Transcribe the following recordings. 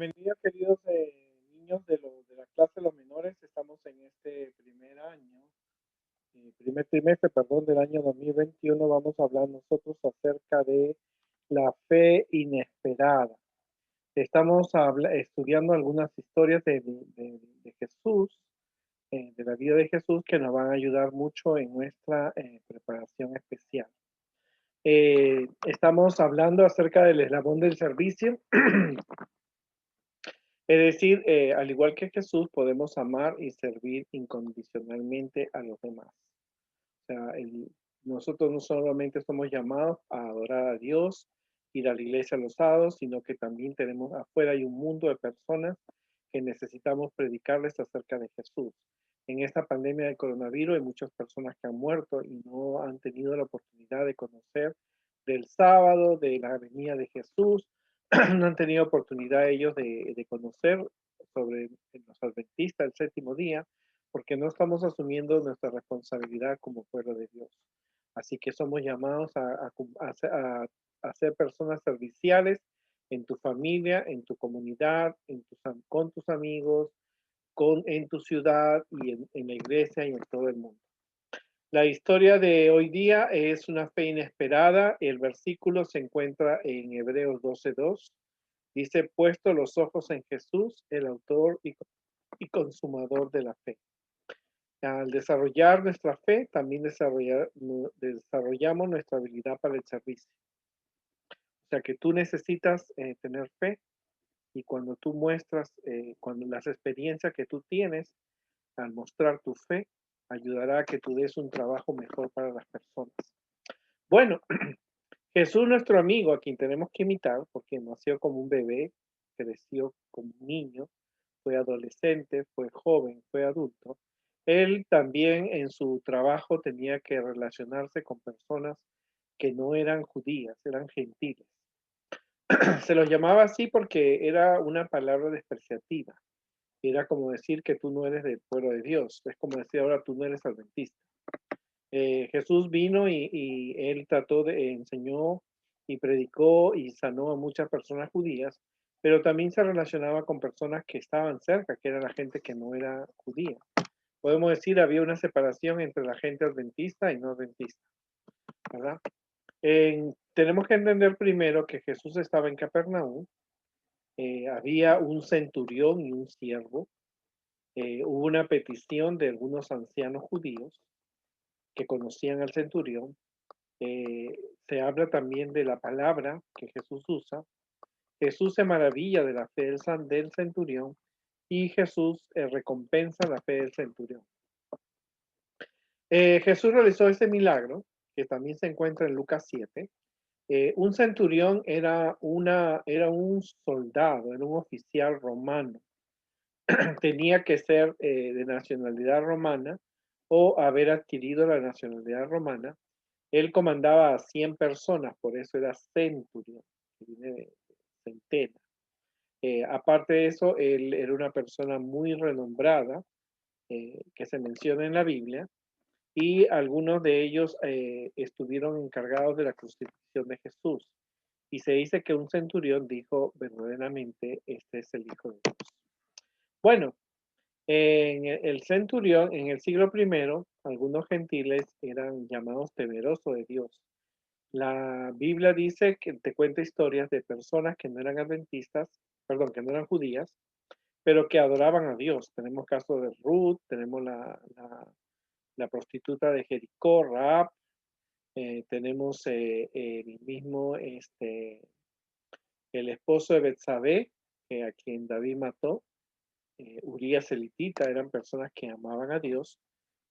Bienvenidos, queridos niños de la clase de los menores. Estamos en este primer año, primer trimestre, perdón, del año 2021. Vamos a hablar nosotros acerca de la fe inesperada. Estamos estudiando algunas historias de Jesús, de la vida de Jesús, que nos van a ayudar mucho en nuestra preparación especial. Estamos hablando acerca del eslabón del servicio. Es decir, al igual que Jesús, podemos amar y servir incondicionalmente a los demás. O sea, nosotros no solamente somos llamados a adorar a Dios, ir a la iglesia los sábados, sino que también tenemos afuera hay un mundo de personas que necesitamos predicarles acerca de Jesús. En esta pandemia del coronavirus hay muchas personas que han muerto y no han tenido la oportunidad de conocer del sábado, de la venida de Jesús, no han tenido oportunidad ellos de conocer sobre los adventistas el séptimo día, porque no estamos asumiendo nuestra responsabilidad como pueblo de Dios. Así que somos llamados a ser personas serviciales en tu familia, en tu comunidad, con tus amigos, en tu ciudad y en la iglesia y en todo el mundo. La historia de hoy día es una fe inesperada. El versículo se encuentra en Hebreos 12:2. Dice, puesto los ojos en Jesús, el autor y consumador de la fe. Al desarrollar nuestra fe, también desarrollamos nuestra habilidad para el servicio. O sea que tú necesitas tener fe y cuando tú muestras, cuando las experiencias que tú tienes, al mostrar tu fe, ayudará a que tú des un trabajo mejor para las personas. Bueno, Jesús, nuestro amigo, a quien tenemos que imitar, porque nació como un bebé, creció como un niño, fue adolescente, fue joven, fue adulto. Él también en su trabajo tenía que relacionarse con personas que no eran judías, eran gentiles. Se los llamaba así porque era una palabra despreciativa. Era como decir que tú no eres del pueblo de Dios. Es como decir ahora tú no eres adventista. Jesús vino y él enseñó y predicó y sanó a muchas personas judías, pero también se relacionaba con personas que estaban cerca, que era la gente que no era judía. Podemos decir, había una separación entre la gente adventista y no adventista, ¿verdad? Tenemos que entender primero que Jesús estaba en Capernaum, había un centurión y un siervo, hubo una petición de algunos ancianos judíos que conocían al centurión. Se habla también de la palabra que Jesús usa. Jesús se maravilla de la fe del centurión y Jesús recompensa la fe del centurión. Jesús realizó ese milagro, que también se encuentra en Lucas 7. Un centurión era un soldado, era un oficial romano. Tenía que ser de nacionalidad romana o haber adquirido la nacionalidad romana. Él comandaba a 100 personas, por eso era centurión, que viene de centena. Aparte de eso, él era una persona muy renombrada, que se menciona en la Biblia, y algunos de ellos estuvieron encargados de la crucifixión de Jesús. Y se dice que un centurión dijo verdaderamente, este es el Hijo de Dios. Bueno, en el centurión, en el siglo I, algunos gentiles eran llamados temerosos de Dios. La Biblia dice que te cuenta historias de personas que no eran adventistas, perdón, que no eran judías, pero que adoraban a Dios. Tenemos casos de Ruth, tenemos la prostituta de Jericó, Rahab, tenemos el mismo, el esposo de Betsabé, a quien David mató, Urías elitita, eran personas que amaban a Dios,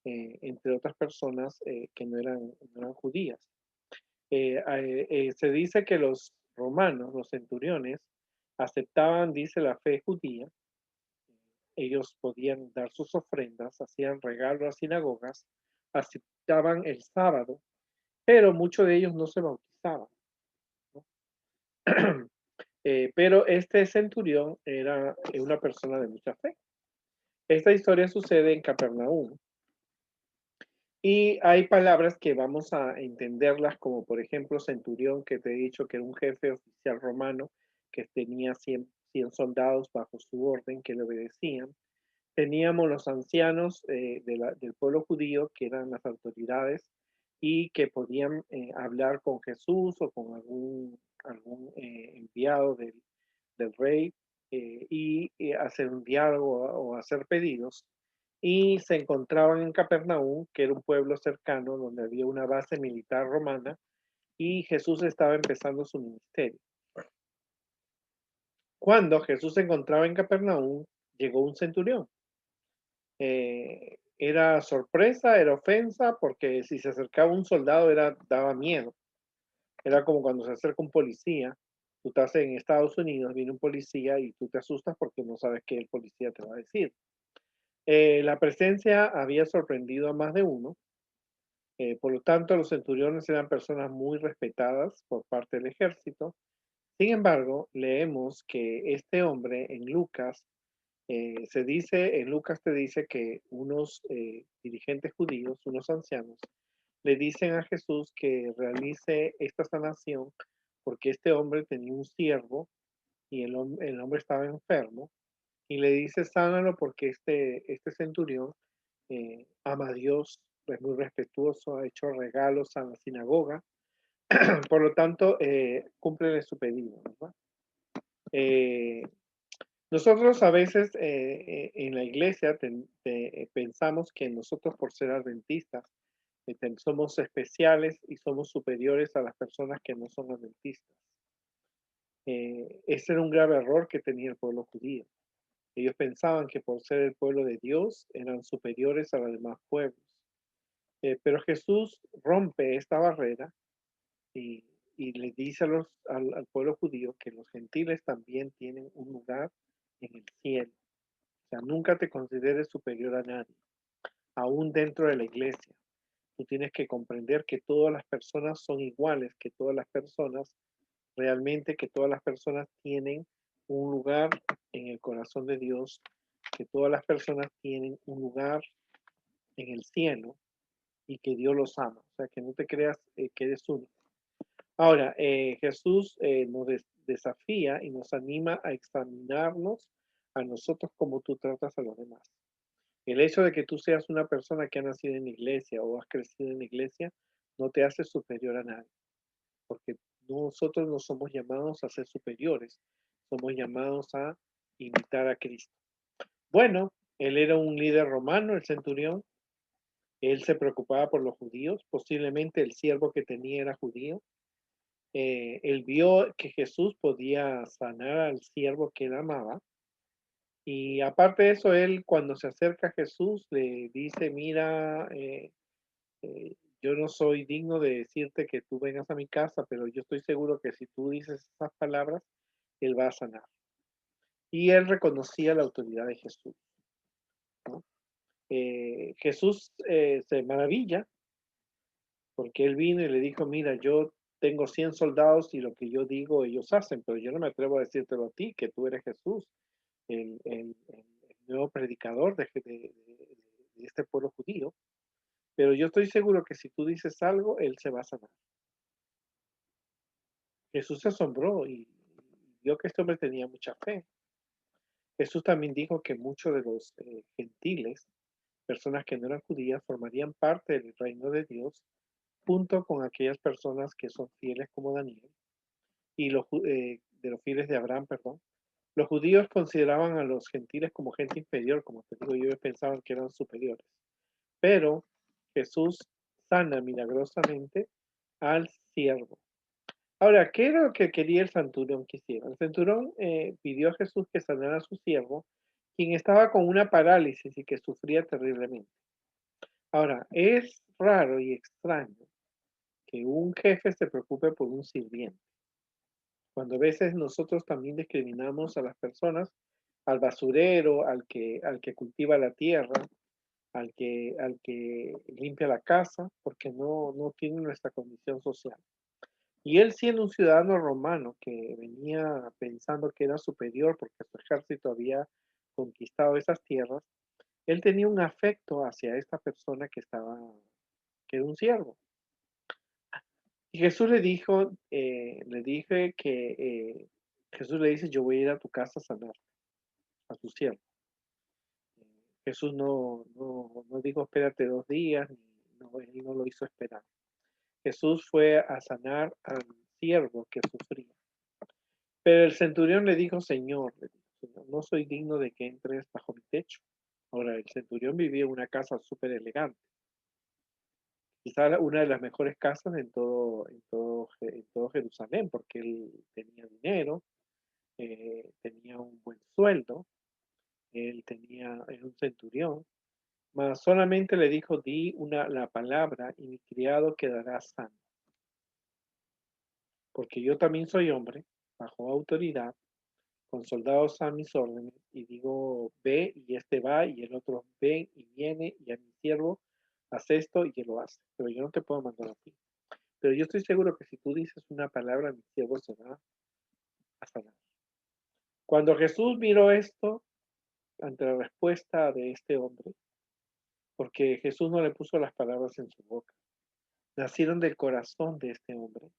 entre otras personas que no eran judías. Se dice que los romanos, los centuriones, aceptaban, dice, la fe judía. Ellos podían dar sus ofrendas, hacían regalos a sinagogas, aceptaban el sábado, pero muchos de ellos no se bautizaban, ¿no? Pero este centurión era una persona de mucha fe. Esta historia sucede en Capernaum. Y hay palabras que vamos a entenderlas como, por ejemplo, centurión, que te he dicho que era un jefe oficial romano que tenía 100 100 soldados bajo su orden que le obedecían. Teníamos los ancianos del pueblo judío, que eran las autoridades y que podían hablar con Jesús o con algún enviado del rey y hacer un diálogo o hacer pedidos. Y se encontraban en Capernaum, que era un pueblo cercano donde había una base militar romana, y Jesús estaba empezando su ministerio. Cuando Jesús se encontraba en Capernaum, llegó un centurión. Era sorpresa, era ofensa, porque si se acercaba un soldado daba miedo. Era como cuando se acerca un policía. Tú estás en Estados Unidos, viene un policía y tú te asustas porque no sabes qué el policía te va a decir. La presencia había sorprendido a más de uno. Por lo tanto, los centuriones eran personas muy respetadas por parte del ejército. Sin embargo, leemos que este hombre en Lucas, en Lucas te dice que unos dirigentes judíos, unos ancianos, le dicen a Jesús que realice esta sanación porque este hombre tenía un siervo y el hombre estaba enfermo y le dice, sánalo porque este centurión ama a Dios, es muy respetuoso, ha hecho regalos a la sinagoga, por lo tanto, cumple su pedido, ¿verdad? Eh, Nosotros a veces en la iglesia pensamos que nosotros por ser adventistas somos especiales y somos superiores a las personas que no son adventistas. Ese era un grave error que tenía el pueblo judío. Ellos pensaban que por ser el pueblo de Dios eran superiores a los demás pueblos. Pero Jesús rompe esta barrera y, y le dice al pueblo judío que los gentiles también tienen un lugar en el cielo. O sea, nunca te consideres superior a nadie, aún dentro de la iglesia. Tú tienes que comprender que todas las personas son iguales, que todas las personas, realmente que todas las personas tienen un lugar en el corazón de Dios, que todas las personas tienen un lugar en el cielo y que Dios los ama. O sea, que no te creas que eres único. Ahora, Jesús nos desafía y nos anima a examinarnos a nosotros como tú tratas a los demás. El hecho de que tú seas una persona que ha nacido en la iglesia o has crecido en la iglesia no te hace superior a nadie, porque nosotros no somos llamados a ser superiores, somos llamados a imitar a Cristo. Bueno, él era un líder romano, el centurión, él se preocupaba por los judíos, posiblemente el siervo que tenía era judío. Él vio que Jesús podía sanar al siervo que él amaba. Y aparte de eso, él cuando se acerca a Jesús le dice, mira, yo no soy digno de decirte que tú vengas a mi casa, pero yo estoy seguro que si tú dices esas palabras, él va a sanar. Y él reconocía la autoridad de Jesús, ¿no? Jesús se maravilla porque él vino y le dijo, mira, yo tengo 100 soldados y lo que yo digo ellos hacen, pero yo no me atrevo a decírtelo a ti, que tú eres Jesús, el nuevo predicador de este pueblo judío, pero yo estoy seguro que si tú dices algo, él se va a sanar. Jesús se asombró y vio que este hombre tenía mucha fe. Jesús también dijo que muchos de los gentiles, personas que no eran judías, formarían parte del reino de Dios junto con aquellas personas que son fieles como Daniel y de los fieles de Abraham, perdón. Los judíos consideraban a los gentiles como gente inferior, como te digo, ellos pensaban que eran superiores. Pero Jesús sana milagrosamente al siervo. Ahora, ¿qué era lo que quería el centurión que hiciera? El centurión pidió a Jesús que sanara a su siervo, quien estaba con una parálisis y que sufría terriblemente. Ahora, es raro y extraño que un jefe se preocupe por un sirviente. Cuando a veces nosotros también discriminamos a las personas, al basurero, al que cultiva la tierra, al que limpia la casa, porque no tiene nuestra condición social. Y él siendo un ciudadano romano que venía pensando que era superior porque su ejército había conquistado esas tierras, él tenía un afecto hacia esta persona que era un siervo. Y Jesús le dije que Jesús le dice, yo voy a ir a tu casa a sanar a tu siervo. Jesús no dijo, espérate 2 días, no, él no lo hizo esperar. Jesús fue a sanar al siervo que sufría. Pero el centurión le dijo, Señor, no soy digno de que entres bajo mi techo. Ahora, el centurión vivía en una casa súper elegante, quizá una de las mejores casas en todo Jerusalén, porque él tenía dinero, tenía un buen sueldo, era un centurión, mas solamente le dijo, di la palabra y mi criado quedará sano, porque yo también soy hombre, bajo autoridad, con soldados a mis órdenes, y digo, ve, y este va, y el otro ve y viene, y a mi siervo, haz esto, y él lo hace. Pero yo no te puedo mandar a ti. Pero yo estoy seguro que si tú dices una palabra, mi siervo se va a sanar. Cuando Jesús miró esto, ante la respuesta de este hombre, porque Jesús no le puso las palabras en su boca, nacieron del corazón de este hombre.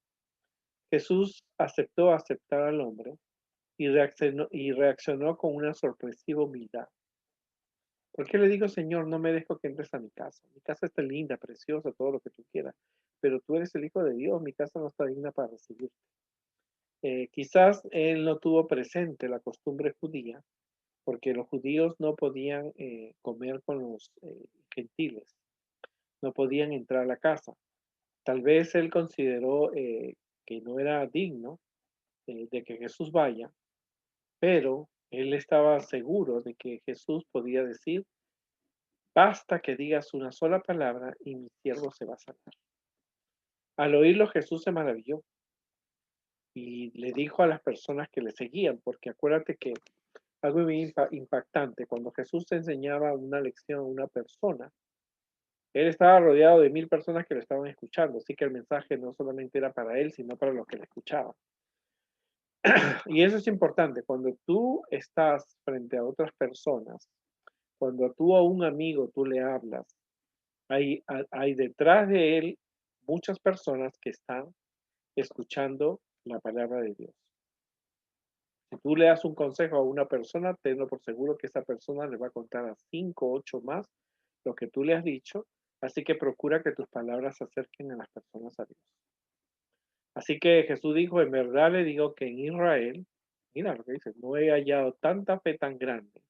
Jesús aceptar al hombre y reaccionó con una sorpresiva humildad. ¿Por qué le digo, Señor, no me dejo que entres a mi casa? Mi casa está linda, preciosa, todo lo que tú quieras, pero tú eres el Hijo de Dios, mi casa no está digna para recibirte. Quizás él no tuvo presente la costumbre judía, porque los judíos no podían comer con los gentiles, no podían entrar a la casa. Tal vez él consideró que no era digno de que Jesús vaya, pero él estaba seguro de que Jesús podía decir, basta que digas una sola palabra y mi siervo se va a sanar. Al oírlo Jesús se maravilló y le dijo a las personas que le seguían, porque acuérdate que algo muy impactante, cuando Jesús enseñaba una lección a una persona, él estaba rodeado de 1000 personas que lo estaban escuchando, así que el mensaje no solamente era para él, sino para los que le escuchaban. Y eso es importante, cuando tú estás frente a otras personas, cuando tú a un amigo tú le hablas, hay detrás de él muchas personas que están escuchando la palabra de Dios. Si tú le das un consejo a una persona, tenlo por seguro que esa persona le va a contar a 5 o 8 más lo que tú le has dicho, así que procura que tus palabras se acerquen a las personas a Dios. Así que Jesús dijo, en verdad le digo que en Israel, mira lo que dice, no he hallado tanta fe tan grande.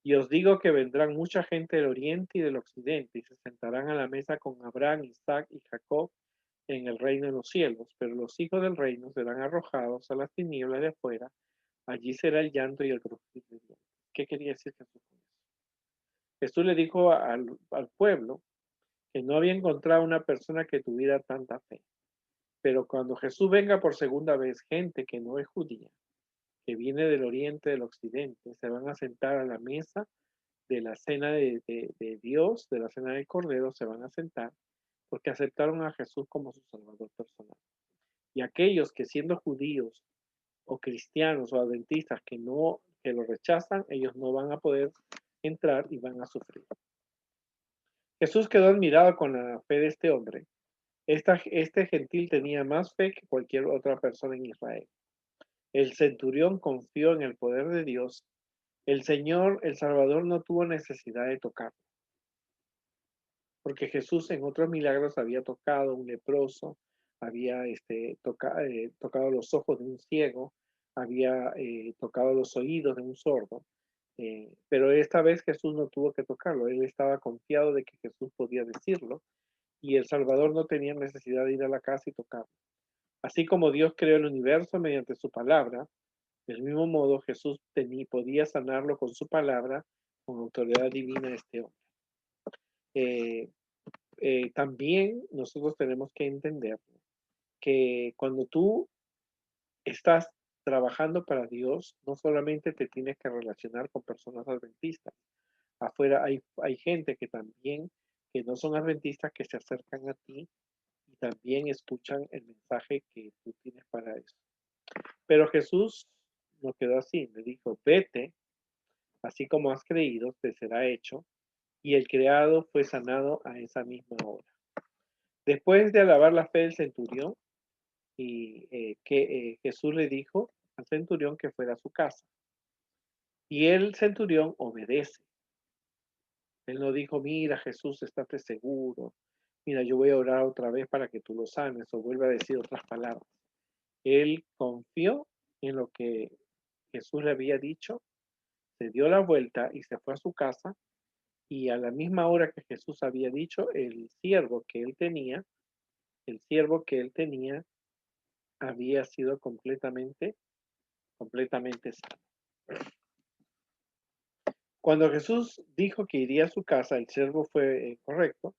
Y os digo que vendrán mucha gente del oriente y del occidente y se sentarán a la mesa con Abraham, Isaac y Jacob en el reino de los cielos, pero los hijos del reino serán arrojados a las tinieblas de afuera, allí será el llanto y el crujir de dientes. ¿Qué quería decir Jesús con eso? Jesús le dijo al pueblo que no había encontrado una persona que tuviera tanta fe, pero cuando Jesús venga por segunda vez, gente que no es judía, que viene del oriente, del occidente, se van a sentar a la mesa de la cena de Dios, de la cena del Cordero, se van a sentar porque aceptaron a Jesús como su Salvador personal. Y aquellos que siendo judíos o cristianos o adventistas que lo rechazan, ellos no van a poder entrar y van a sufrir. Jesús quedó admirado con la fe de este hombre. Este gentil tenía más fe que cualquier otra persona en Israel. El centurión confió en el poder de Dios. El Señor, el Salvador, no tuvo necesidad de tocarlo, porque Jesús en otros milagros había tocado a un leproso, había tocado los ojos de un ciego, había tocado los oídos de un sordo, pero esta vez Jesús no tuvo que tocarlo, él estaba confiado de que Jesús podía decirlo y el Salvador no tenía necesidad de ir a la casa y tocarlo. Así como Dios creó el universo mediante su palabra, del mismo modo Jesús podía sanarlo con su palabra, con autoridad divina de este hombre. También nosotros tenemos que entender que cuando tú estás trabajando para Dios, no solamente te tienes que relacionar con personas adventistas. Afuera hay gente que también, que no son adventistas, que se acercan a ti y también escuchan el mensaje que tú tienes para eso. Pero Jesús no quedó así, le dijo, vete, así como has creído, te será hecho, y el criado fue sanado a esa misma hora. Después de alabar la fe del centurión, y que Jesús le dijo, al centurión que fuera a su casa. Y el centurión obedece. Él no dijo, mira Jesús, estate seguro. Mira, yo voy a orar otra vez para que tú lo sanes, o vuelve a decir otras palabras. Él confió en lo que Jesús le había dicho, se dio la vuelta y se fue a su casa. Y a la misma hora que Jesús había dicho, el siervo que él tenía había sido completamente sano. Cuando Jesús dijo que iría a su casa, el siervo fue correcto.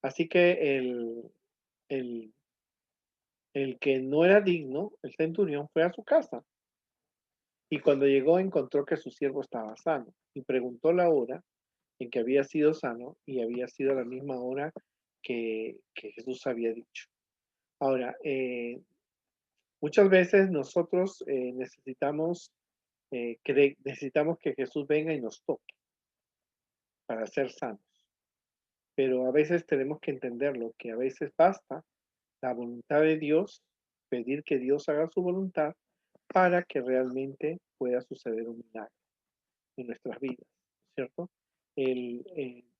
Así que el, el que no era digno, el centurión, fue a su casa. Y cuando llegó encontró que su siervo estaba sano. Y preguntó la hora en que había sido sano, y había sido la misma hora que Jesús había dicho. Ahora, muchas veces nosotros necesitamos que Jesús venga y nos toque para ser sanos. Pero a veces tenemos que entenderlo, que a veces basta la voluntad de Dios, pedir que Dios haga su voluntad para que realmente pueda suceder un milagro en nuestras vidas, ¿cierto?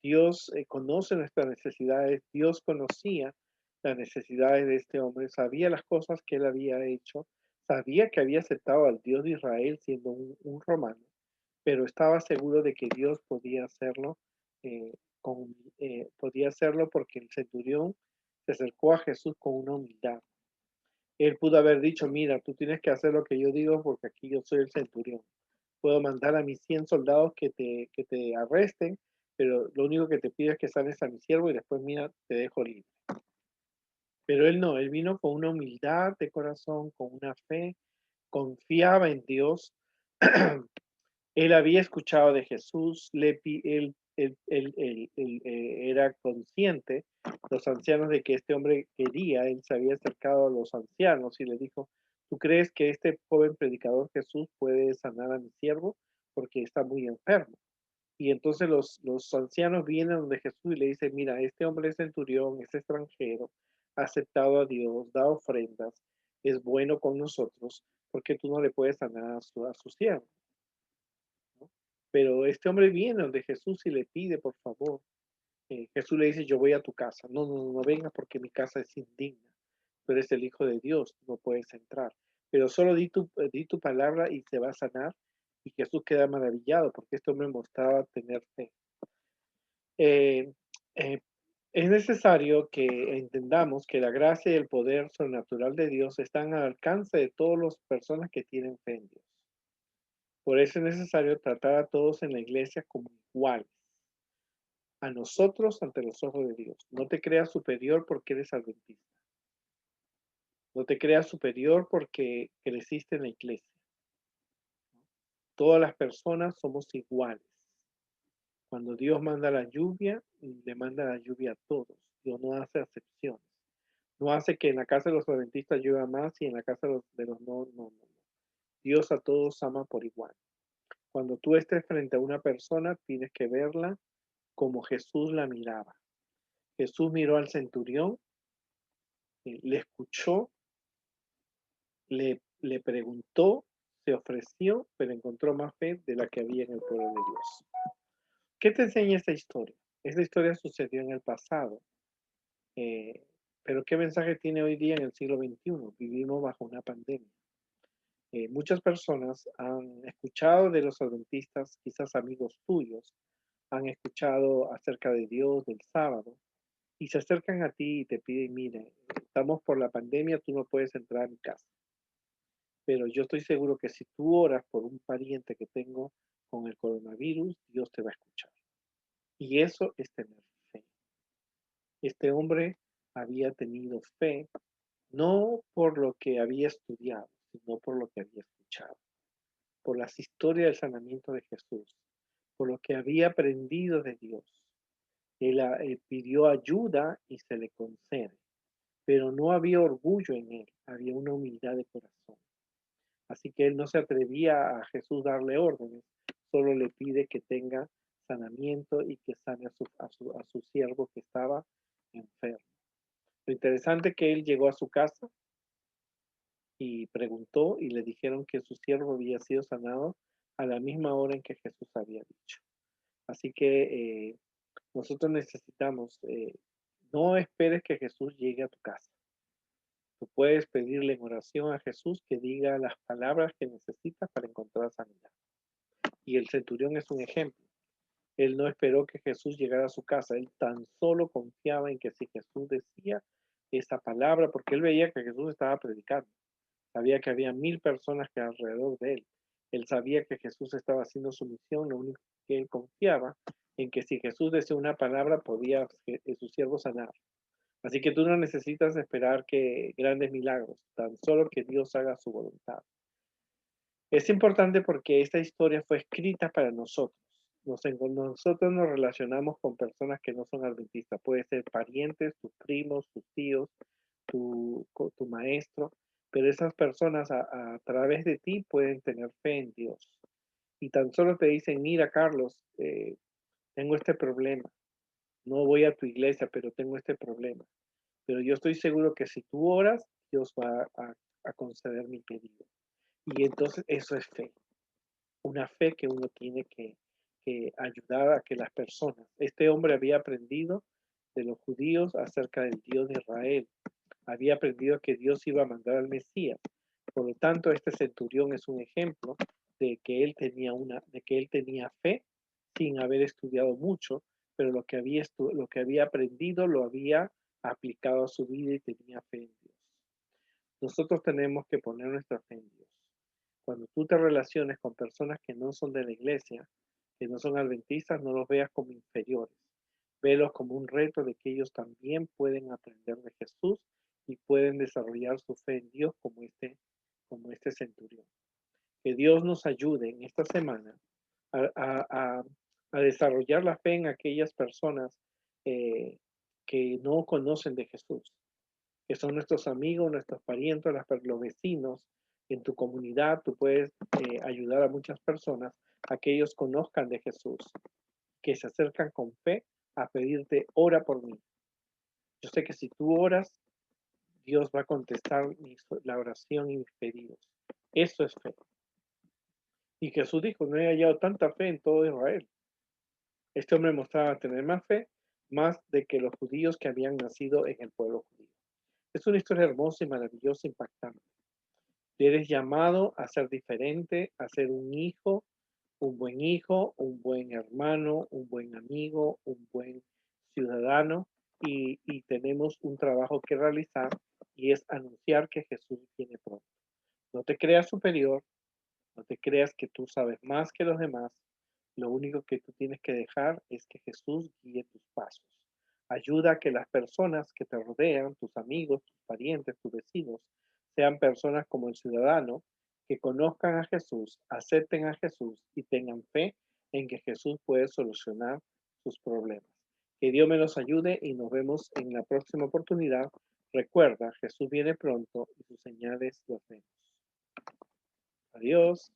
Dios conoce nuestras necesidades, Dios conocía las necesidades de este hombre, sabía las cosas que él había hecho, sabía que había aceptado al Dios de Israel siendo un romano, pero estaba seguro de que Dios podía hacerlo, eh, podía hacerlo porque el centurión se acercó a Jesús con una humildad. Él pudo haber dicho, mira, tú tienes que hacer lo que yo digo porque aquí yo soy el centurión. Puedo mandar a mis 100 soldados que te arresten, pero lo único que te pido es que sanes a mi siervo y después, mira, te dejo libre. Pero él no, él vino con una humildad de corazón, con una fe, confiaba en Dios. Él había escuchado de Jesús, él era consciente, los ancianos, de que este hombre quería. Él se había acercado a los ancianos y le dijo, ¿tú crees que este joven predicador Jesús puede sanar a mi siervo? Porque está muy enfermo. Y entonces los ancianos vienen donde Jesús y le dicen, mira, este hombre es centurión, es extranjero, ha aceptado a Dios, da ofrendas, es bueno con nosotros, ¿por qué tú no le puedes sanar a su siervo? ¿No? Pero este hombre viene donde Jesús y le pide, por favor. Jesús le dice, yo voy a tu casa. No, no, no vengas porque mi casa es indigna. Tú eres el Hijo de Dios, no puedes entrar. Pero solo di tu palabra y se va a sanar. Y Jesús queda maravillado porque este hombre mostraba tener fe. Eh, eh, es necesario que entendamos que la gracia y el poder sobrenatural de Dios están al alcance de todas las personas que tienen fe en Dios. Por eso es necesario tratar a todos en la iglesia como iguales, a nosotros ante los ojos de Dios. No te creas superior porque eres adventista. No te creas superior porque creciste en la iglesia. Todas las personas somos iguales. Cuando Dios manda la lluvia, le manda la lluvia a todos. Dios no hace acepciones. No hace que en la casa de los adventistas llueva más y en la casa de los no, no, no. Dios a todos ama por igual. Cuando tú estés frente a una persona, tienes que verla como Jesús la miraba. Jesús miró al centurión, le escuchó, le preguntó, se ofreció, pero encontró más fe de la que había en el pueblo de Dios. ¿Qué te enseña esta historia? Esta historia sucedió en el pasado, eh, pero ¿qué mensaje tiene hoy día en el siglo XXI? Vivimos bajo una pandemia. Muchas personas han escuchado de los adventistas, quizás amigos tuyos, han escuchado acerca de Dios, del sábado, y se acercan a ti y te piden, mire, estamos por la pandemia, tú no puedes entrar a mi casa. Pero yo estoy seguro que si tú oras por un pariente que tengo con el coronavirus, Dios te va a escuchar. Y eso es tener fe. Este hombre había tenido fe, no por lo que había estudiado, sino por lo que había escuchado, por las historias del sanamiento de Jesús, por lo que había aprendido de Dios. Él pidió ayuda y se le concede, pero no había orgullo en él, había una humildad de corazón. Así que él no se atrevía a Jesús darle órdenes, solo le pide que tenga sanamiento y que sane a su siervo que estaba enfermo. Lo interesante es que él llegó a su casa y preguntó y le dijeron que su siervo había sido sanado a la misma hora en que Jesús había dicho. Así que nosotros necesitamos, no esperes que Jesús llegue a tu casa. Tú puedes pedirle en oración a Jesús que diga las palabras que necesitas para encontrar sanidad. Y el centurión es un ejemplo. Él no esperó que Jesús llegara a su casa, él tan solo confiaba en que si Jesús decía esa palabra, porque él veía que Jesús estaba predicando, sabía que había 1000 personas que alrededor de él, él sabía que Jesús estaba haciendo su misión, lo único que él confiaba en que si Jesús decía una palabra podía su siervo sanar. Así que tú no necesitas esperar que grandes milagros, tan solo que Dios haga su voluntad. Es importante porque esta historia fue escrita para nosotros. Nosotros nos relacionamos con personas que no son adventistas. Puede ser parientes, tus primos, tus tíos, tu maestro, pero esas personas a través de ti pueden tener fe en Dios. Y tan solo te dicen, mira Carlos, tengo este problema. No voy a tu iglesia, pero tengo este problema. Pero yo estoy seguro que si tú oras, Dios va a conceder mi pedido. Y entonces eso es fe, una fe que uno tiene que ayudar a que las personas. Este hombre había aprendido de los judíos acerca del Dios de Israel. Había aprendido que Dios iba a mandar al Mesías. Por lo tanto, este centurión es un ejemplo de que él tenía fe sin haber estudiado mucho, pero lo que había aprendido lo había aplicado a su vida y tenía fe en Dios. Nosotros tenemos que poner nuestra fe en Dios. Cuando tú te relaciones con personas que no son de la iglesia, que no son adventistas, no los veas como inferiores. Velos como un reto de que ellos también pueden aprender de Jesús y pueden desarrollar su fe en Dios como este centurión. Que Dios nos ayude en esta semana a, a- a- a desarrollar la fe en aquellas personas eh, que no conocen de Jesús, que son nuestros amigos, nuestros parientes, los vecinos. En tu comunidad tú puedes ayudar a muchas personas a que ellos conozcan de Jesús, que se acercan con fe a pedirte, ora por mí. Yo sé que si tú oras, Dios va a contestar la oración y mis pedidos. Eso es fe. Y Jesús dijo, no he hallado tanta fe en todo Israel. Este hombre mostraba tener más fe, más de que los judíos que habían nacido en el pueblo judío. Es una historia hermosa y maravillosa, impactante. Eres llamado a ser diferente, a ser un buen hermano, un buen amigo, un buen ciudadano y tenemos un trabajo que realizar y es anunciar que Jesús viene pronto. No te creas superior, no te creas que tú sabes más que los demás. Lo único que tú tienes que dejar es que Jesús guíe tus pasos. Ayuda a que las personas que te rodean, tus amigos, tus parientes, tus vecinos, sean personas como el ciudadano, que conozcan a Jesús, acepten a Jesús y tengan fe en que Jesús puede solucionar sus problemas. Que Dios me los ayude y nos vemos en la próxima oportunidad. Recuerda, Jesús viene pronto y sus señales los vemos. Adiós.